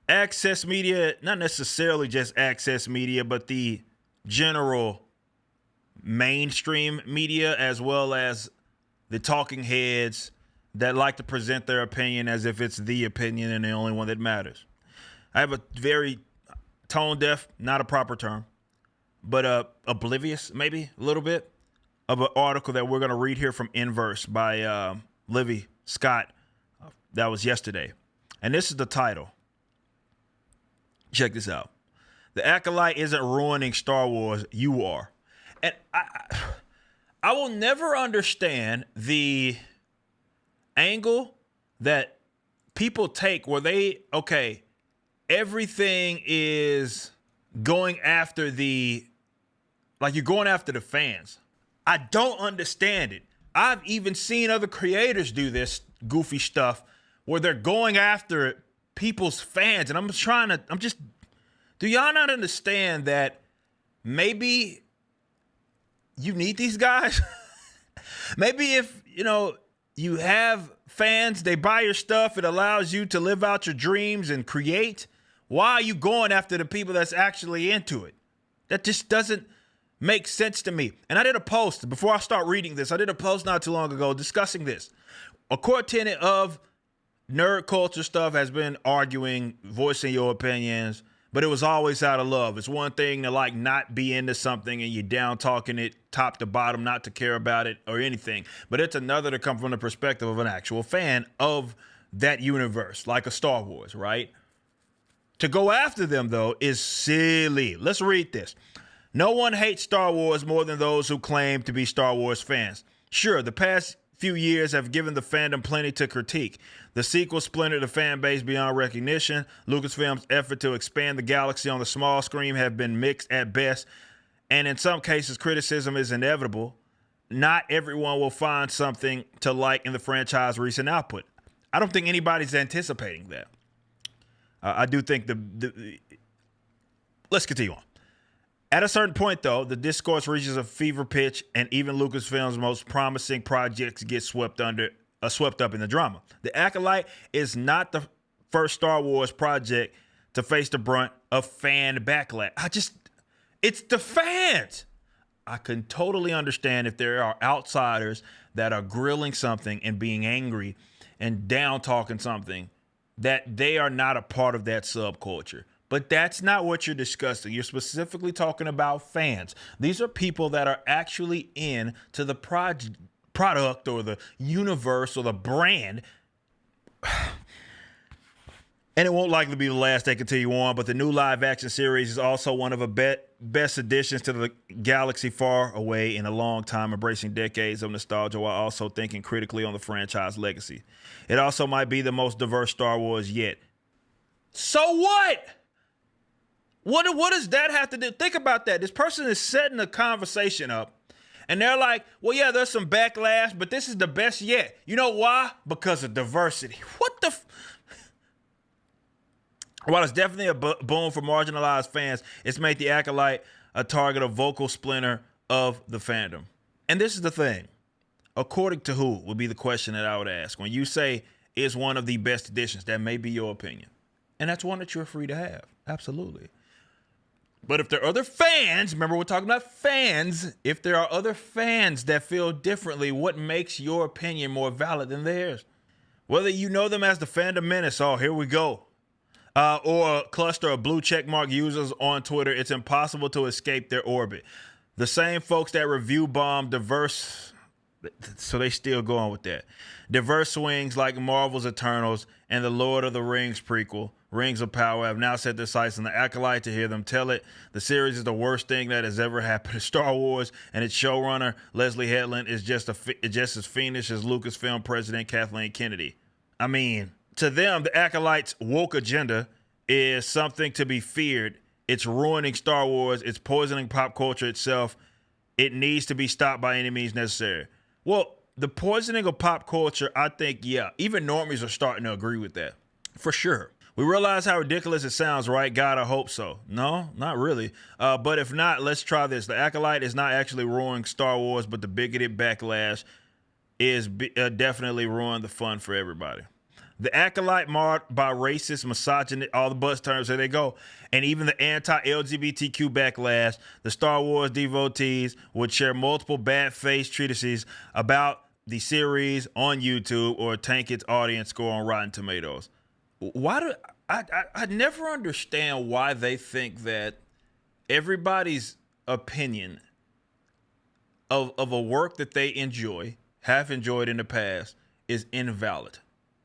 access media, not necessarily just access media, but the general mainstream media, as well as the talking heads that like to present their opinion as if it's the opinion and the only one that matters. I have a very tone deaf, not a proper term, but oblivious, maybe a little bit, of an article that we're going to read here from Inverse by Livy Scott. That was yesterday. And this is the title. Check this out. The Acolyte isn't ruining Star Wars. You are. And I will never understand the angle that people take where everything is going after you're going after the fans. I don't understand it. I've even seen other creators do this goofy stuff where they're going after people's fans. And do y'all not understand that maybe you need these guys? Maybe if, you have fans, they buy your stuff, it allows you to live out your dreams and create. Why are you going after the people that's actually into it? That just doesn't make sense to me. And I did a post, before I start reading this, I did a post not too long ago discussing this. A core tenet of nerd culture stuff has been arguing, voicing your opinions, but it was always out of love. It's one thing to not be into something and you're down talking it top to bottom, not to care about it or anything. But it's another to come from the perspective of an actual fan of that universe, like a Star Wars, right? To go after them, though, is silly. Let's read this. No one hates Star Wars more than those who claim to be Star Wars fans. Sure, the past few years have given the fandom plenty to critique. The sequel splintered the fan base beyond recognition. Lucasfilm's effort to expand the galaxy on the small screen have been mixed at best, and in some cases, criticism is inevitable. Not everyone will find something to like in the franchise's recent output. I don't think anybody's anticipating that. I do think let's continue on. At a certain point, though, the discourse reaches a fever pitch, and even Lucasfilm's most promising projects get swept up in the drama. The Acolyte is not the first Star Wars project to face the brunt of fan backlash. It's the fans. I can totally understand if there are outsiders that are grilling something and being angry and down talking something, that they are not a part of that subculture. But that's not what you're discussing. You're specifically talking about fans. These are people that are actually into the product or the universe or the brand. And it won't likely be the last they continue on, but the new live action series is also one of the best additions to the galaxy far away in a long time, embracing decades of nostalgia while also thinking critically on the franchise legacy. It also might be the most diverse Star Wars yet. So what? What does that have to do? Think about that. This person is setting a conversation up, and they're like, well, yeah, there's some backlash, but this is the best yet. You know why? Because of diversity. What the While it's definitely a boon for marginalized fans, it's made the Acolyte a target of vocal splinter of the fandom. And this is the thing. According to who would be the question that I would ask. When you say it's one of the best editions, that may be your opinion. And that's one that you're free to have. Absolutely. But if there are other fans, remember we're talking about fans, if there are other fans that feel differently, what makes your opinion more valid than theirs? Whether you know them as the fandom menace, oh, here we go, or a cluster of blue checkmark users on Twitter, it's impossible to escape their orbit. The same folks that review bomb diverse, so they still going with that. Diverse swings like Marvel's Eternals and the Lord of the Rings prequel, Rings of Power, have now set their sights on the Acolyte to hear them tell it. The series is the worst thing that has ever happened to Star Wars, and its showrunner, Leslie Headland, is just as fiendish as Lucasfilm president Kathleen Kennedy. I mean, to them, the Acolyte's woke agenda is something to be feared. It's ruining Star Wars. It's poisoning pop culture itself. It needs to be stopped by any means necessary. Well, the poisoning of pop culture, I think, yeah, even normies are starting to agree with that. For sure. We realize how ridiculous it sounds, right? God, I hope so. No, not really. But if not, let's try this. The Acolyte is not actually ruining Star Wars, but the bigoted backlash is definitely ruining the fun for everybody. The Acolyte marred by racist, misogynist, all the buzz terms, there they go. And even the anti-LGBTQ backlash, the Star Wars devotees would share multiple bad-faced treatises about the series on YouTube or tank its audience score on Rotten Tomatoes. Why do I never understand why they think that everybody's opinion of a work that they have enjoyed in the past, is invalid.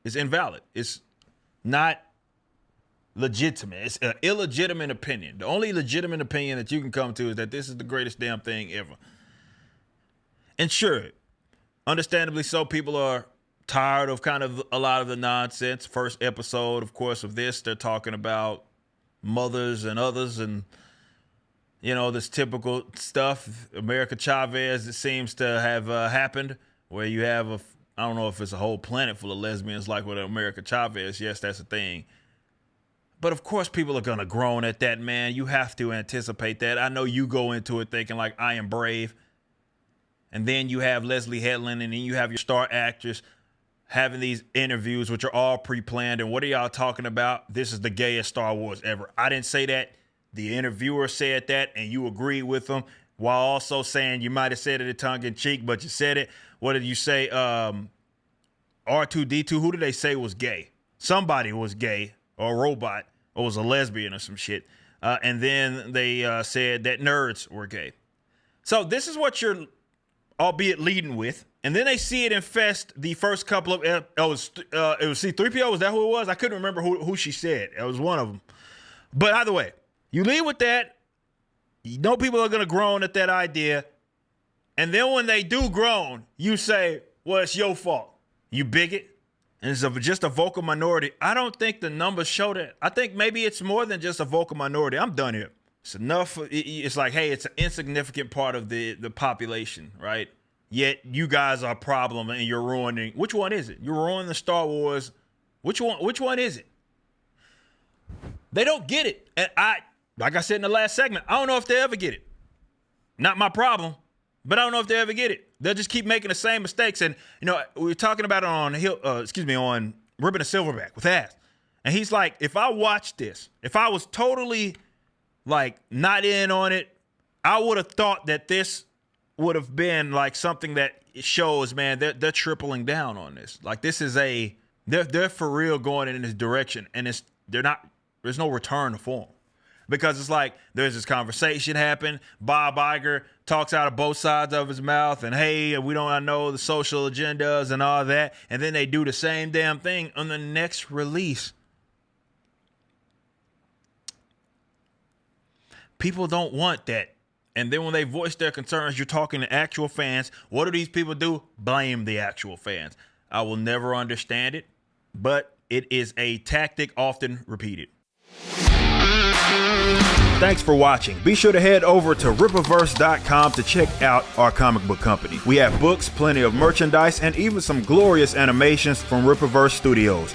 It's invalid. It's not legitimate. It's an illegitimate opinion. The only legitimate opinion that you can come to is that this is the greatest damn thing ever. And sure, understandably so, people are tired of kind of a lot of the nonsense. First episode, of course, of this, they're talking about mothers and others and, you know, this typical stuff. America Chavez, it seems to have happened, where you have I don't know if it's a whole planet full of lesbians like with America Chavez. Yes, that's a thing. But of course, people are going to groan at that, man. You have to anticipate that. I know you go into it thinking like, I am brave. And then you have Leslie Headland, and then you have your star actress having these interviews, which are all pre-planned. And what are y'all talking about? This is the gayest Star Wars ever. I didn't say that. The interviewer said that, and you agreed with them, while also saying you might have said it tongue in cheek, but you said it. What did you say? R2D2, who did they say was gay? Somebody was gay, or a robot, or was a lesbian or some shit. And then they said that nerds were gay. So this is what you're, albeit leading with. And then they see it infest the first couple of, it was C-3PO, was that who it was? I couldn't remember who she said. It was one of them. But either way, you lead with that. You know people are going to groan at that idea. And then when they do groan, you say, well, it's your fault, you bigot. And it's just a vocal minority. I don't think the numbers show that. I think maybe it's more than just a vocal minority. I'm done here. It's enough. It's like, hey, it's an insignificant part of the population, right? Yet you guys are a problem and you're ruining. Which one is it? You're ruining the Star Wars. Which one is it? They don't get it. And like I said in the last segment, I don't know if they ever get it. Not my problem. But I don't know if they ever get it. They'll just keep making the same mistakes. And, you know, we were talking about it on on Ribbon and Silverback with Ass. And he's like, if I watched this, if I was totally, like, not in on it, I would have thought that this would have been, like, something that shows, man, they're tripling down on this. Like, this is they're for real going in this direction. And there's no return to form. Because it's like, there's this conversation happen. Bob Iger talks out of both sides of his mouth. And, hey, I know the social agendas and all that. And then they do the same damn thing on the next release. People don't want that. And then when they voice their concerns, you're talking to actual fans. What do these people do? Blame the actual fans. I will never understand it. But it is a tactic often repeated. Thanks for watching. Be sure to head over to Rippaverse.com to check out our comic book company. We have books, plenty of merchandise, and even some glorious animations from Rippaverse Studios.